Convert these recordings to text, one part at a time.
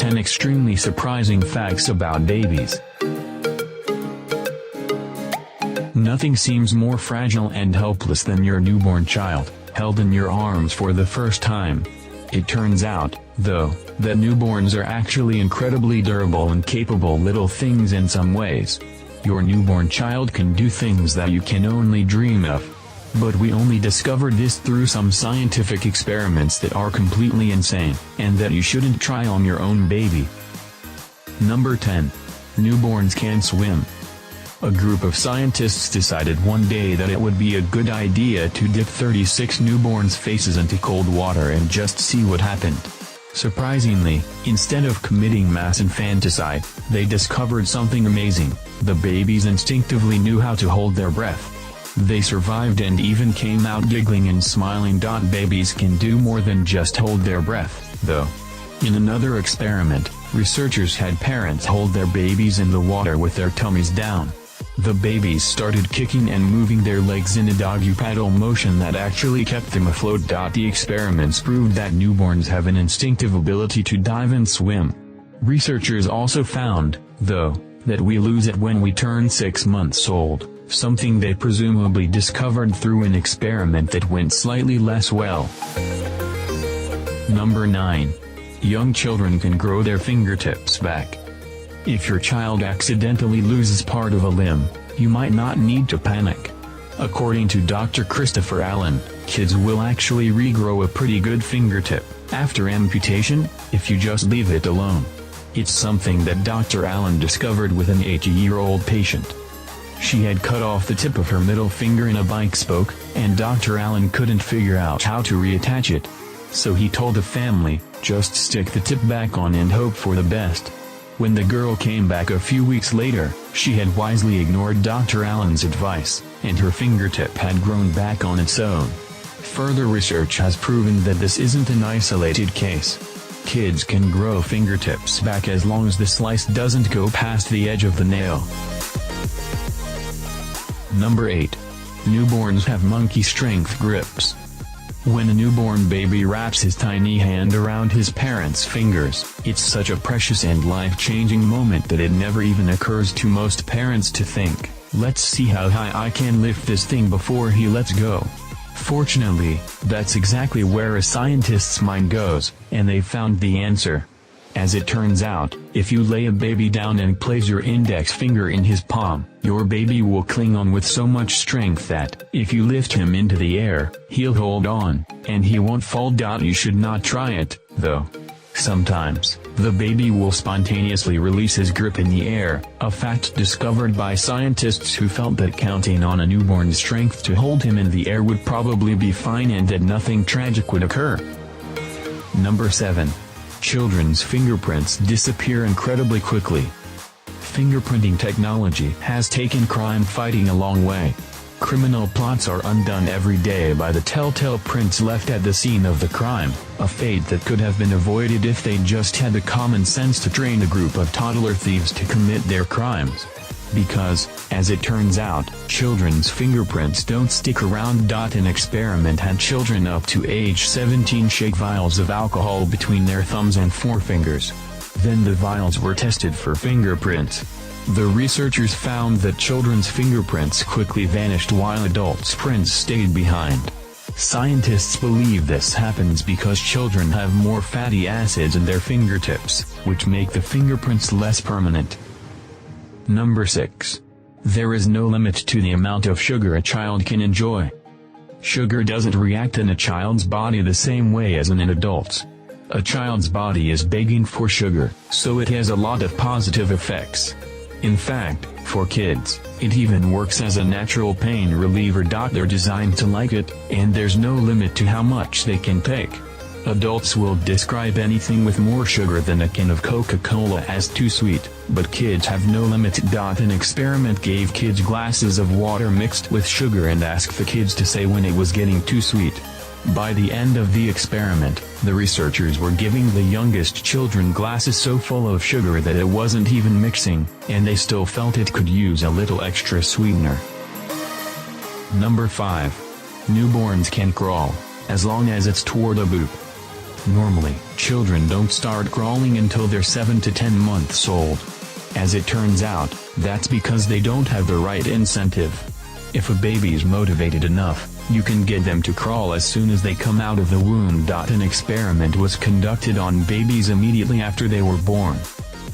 10 extremely surprising facts about babies. Nothing seems more fragile and helpless than your newborn child, held in your arms for the first time. It turns out, though, that newborns are actually incredibly durable and capable little things in some ways. Your newborn child can do things that you can only dream of. But we only discovered this through some scientific experiments that are completely insane, and that you shouldn't try on your own baby. Number 10. Newborns can swim. A group of scientists decided one day that it would be a good idea to dip 36 newborns' faces into cold water and just see what happened. Surprisingly, instead of committing mass infanticide, they discovered something amazing: the babies instinctively knew how to hold their breath. They survived and even came out giggling and smiling. Babies can do more than just hold their breath, though. In another experiment, researchers had parents hold their babies in the water with their tummies down. The babies started kicking and moving their legs in a doggy paddle motion that actually kept them afloat. The experiments proved that newborns have an instinctive ability to dive and swim. Researchers also found, though, that we lose it when we turn 6 months old, something they presumably discovered through an experiment that went slightly less well. Number 9. Young children can grow their fingertips back. If your child accidentally loses part of a limb, you might not need to panic. According to Dr. Christopher Allen, kids will actually regrow a pretty good fingertip after amputation, if you just leave it alone. It's something that Dr. Allen discovered with an 80-year-old patient. She had cut off the tip of her middle finger in a bike spoke, and Dr. Allen couldn't figure out how to reattach it. So he told the family, just stick the tip back on and hope for the best. When the girl came back a few weeks later, she had wisely ignored Dr. Allen's advice, and her fingertip had grown back on its own. Further research has proven that this isn't an isolated case. Kids can grow fingertips back as long as the slice doesn't go past the edge of the nail. Number 8. Newborns have monkey strength grips. When a newborn baby wraps his tiny hand around his parent's fingers, it's such a precious and life-changing moment that it never even occurs to most parents to think, let's see how high I can lift this thing before he lets go. Fortunately, that's exactly where a scientist's mind goes, and they found the answer. As it turns out, if you lay a baby down and place your index finger in his palm, your baby will cling on with so much strength that, if you lift him into the air, he'll hold on, and he won't fall. You should not try it, though. Sometimes, the baby will spontaneously release his grip in the air, a fact discovered by scientists who felt that counting on a newborn's strength to hold him in the air would probably be fine and that nothing tragic would occur. Number 7. Children's fingerprints disappear incredibly quickly. Fingerprinting technology has taken crime fighting a long way. Criminal plots are undone every day by the telltale prints left at the scene of the crime, a fate that could have been avoided if they just had the common sense to train a group of toddler thieves to commit their crimes. Because, as it turns out, children's fingerprints don't stick around. An experiment had children up to age 17 shake vials of alcohol between their thumbs and forefingers. Then the vials were tested for fingerprints. The researchers found that children's fingerprints quickly vanished while adults' prints stayed behind. Scientists believe this happens because children have more fatty acids in their fingertips, which make the fingerprints less permanent. Number 6. There is no limit to the amount of sugar a child can enjoy. Sugar doesn't react in a child's body the same way as in an adult's. A child's body is begging for sugar, so it has a lot of positive effects. In fact, for kids, it even works as a natural pain reliever. They're designed to like it, and there's no limit to how much they can take. Adults will describe anything with more sugar than a can of Coca-Cola as too sweet, but kids have no limit. An experiment gave kids glasses of water mixed with sugar and asked the kids to say when it was getting too sweet. By the end of the experiment, the researchers were giving the youngest children glasses so full of sugar that it wasn't even mixing, and they still felt it could use a little extra sweetener. Number 5. Newborns can crawl, as long as it's toward a boob. Normally, children don't start crawling until they're 7 to 10 months old. As it turns out, that's because they don't have the right incentive. If a baby's motivated enough, you can get them to crawl as soon as they come out of the womb. An experiment was conducted on babies immediately after they were born.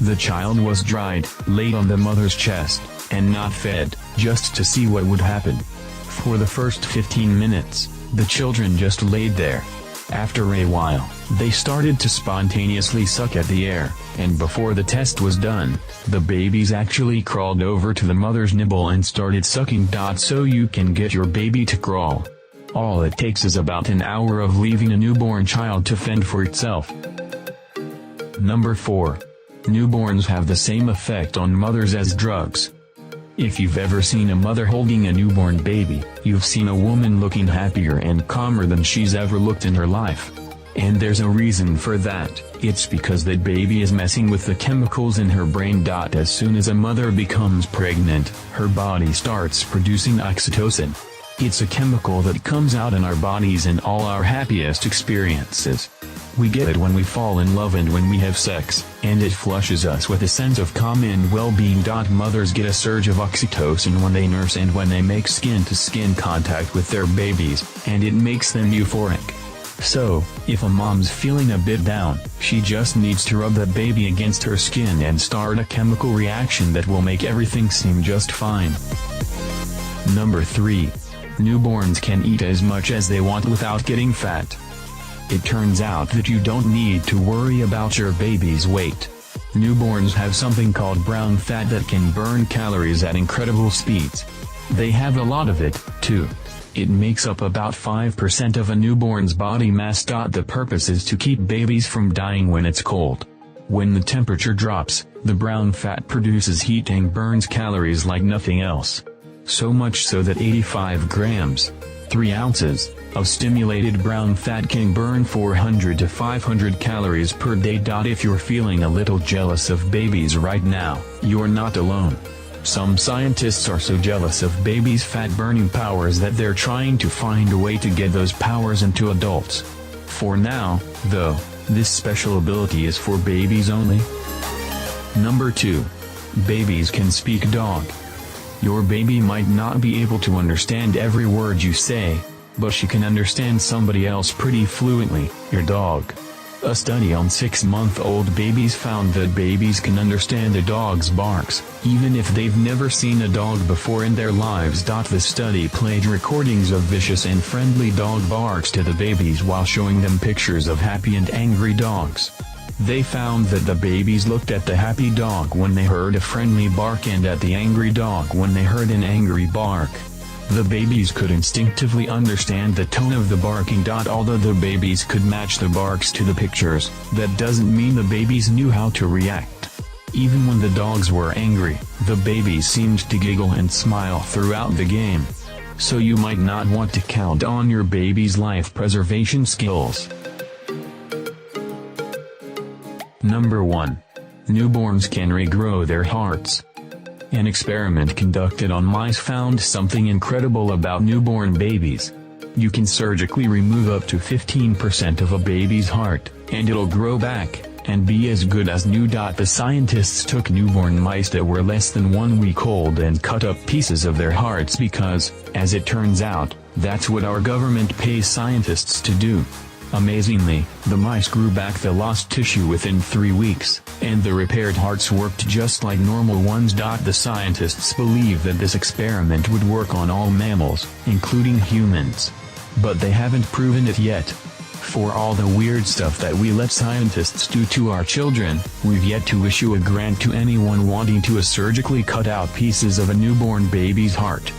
The child was dried, laid on the mother's chest, and not fed, just to see what would happen. For the first 15 minutes, the children just laid there. After a while, they started to spontaneously suck at the air, and before the test was done, the babies actually crawled over to the mother's nipple and started sucking. So you can get your baby to crawl. All it takes is about an hour of leaving a newborn child to fend for itself. Number 4. Newborns have the same effect on mothers as drugs. If you've ever seen a mother holding a newborn baby, you've seen a woman looking happier and calmer than she's ever looked in her life. And there's a reason for that. It's because that baby is messing with the chemicals in her brain. As soon as a mother becomes pregnant, her body starts producing oxytocin. It's a chemical that comes out in our bodies in all our happiest experiences. We get it when we fall in love and when we have sex, and it flushes us with a sense of calm and well-being. Mothers get a surge of oxytocin when they nurse and when they make skin-to-skin contact with their babies, and it makes them euphoric. So, if a mom's feeling a bit down, she just needs to rub that baby against her skin and start a chemical reaction that will make everything seem just fine. Number 3. Newborns can eat as much as they want without getting fat. It turns out that you don't need to worry about your baby's weight. Newborns have something called brown fat that can burn calories at incredible speeds. They have a lot of it, too. It makes up about 5% of a newborn's body mass. The purpose is to keep babies from dying when it's cold. When the temperature drops, the brown fat produces heat and burns calories like nothing else. So much so that 85 grams, 3 ounces, of stimulated brown fat can burn 400 to 500 calories per day. If you're feeling a little jealous of babies right now, you're not alone. Some scientists are so jealous of babies' fat-burning powers that they're trying to find a way to get those powers into adults. For now, though, this special ability is for babies only. Number 2. Babies can speak dog. Your baby might not be able to understand every word you say, but she can understand somebody else pretty fluently, your dog. A study on 6-month-old babies found that babies can understand a dog's barks, even if they've never seen a dog before in their lives. The study played recordings of vicious and friendly dog barks to the babies while showing them pictures of happy and angry dogs. They found that the babies looked at the happy dog when they heard a friendly bark and at the angry dog when they heard an angry bark. The babies could instinctively understand the tone of the barking. Although the babies could match the barks to the pictures, that doesn't mean the babies knew how to react. Even when the dogs were angry, the babies seemed to giggle and smile throughout the game. So you might not want to count on your baby's life preservation skills. Number 1. Newborns can regrow their hearts. An experiment conducted on mice found something incredible about newborn babies. You can surgically remove up to 15% of a baby's heart, and it'll grow back, and be as good as new. The scientists took newborn mice that were less than 1 week old and cut up pieces of their hearts because, as it turns out, that's what our government pays scientists to do. Amazingly, the mice grew back the lost tissue within 3 weeks, and the repaired hearts worked just like normal ones. The scientists believe that this experiment would work on all mammals, including humans. But they haven't proven it yet. For all the weird stuff that we let scientists do to our children, we've yet to issue a grant to anyone wanting to surgically cut out pieces of a newborn baby's heart.